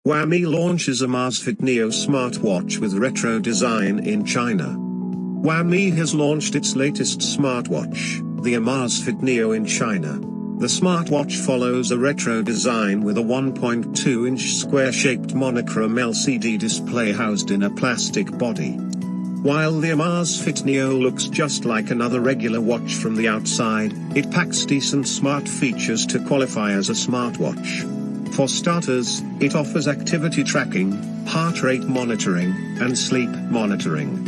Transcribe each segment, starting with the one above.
Huami launches Amazfit Neo smartwatch with retro design in China. Huami has launched its latest smartwatch, the Amazfit Neo in China. The smartwatch follows a retro design with a 1.2-inch square-shaped monochrome LCD display housed in a plastic body. While the Amazfit Neo looks just like another regular watch from the outside, it packs decent smart features to qualify as a smartwatch. For starters, it offers activity tracking, heart rate monitoring, and sleep monitoring.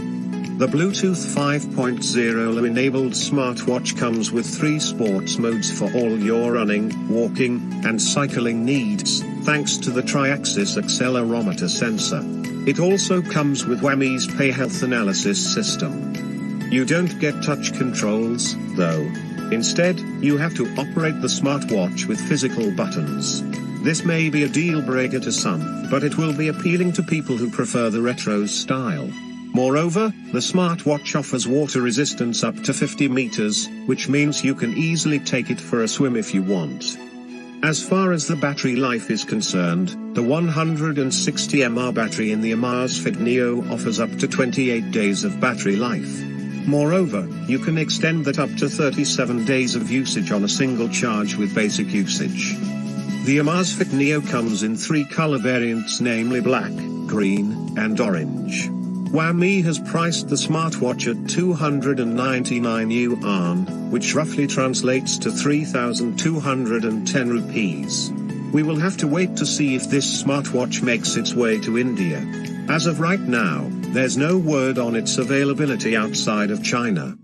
The Bluetooth 5.0-enabled smartwatch comes with 3 sports modes for all your running, walking, and cycling needs, thanks to the tri-axis accelerometer sensor. It also comes with Huami's Pay Health Analysis system. You don't get touch controls, though. Instead, you have to operate the smartwatch with physical buttons. This may be a deal breaker to some, but it will be appealing to people who prefer the retro style. Moreover, the smartwatch offers water resistance up to 50 meters, which means you can easily take it for a swim if you want. As far as the battery life is concerned, the 160 mAh battery in the Amazfit Neo offers up to 28 days of battery life. Moreover, you can extend that up to 37 days of usage on a single charge with basic usage. The Amazfit Neo comes in 3 color variants, namely black, green, and orange. Huami has priced the smartwatch at 299 yuan, which roughly translates to 3,210 rupees. We will have to wait to see if this smartwatch makes its way to India. As of right now, there's no word on its availability outside of China.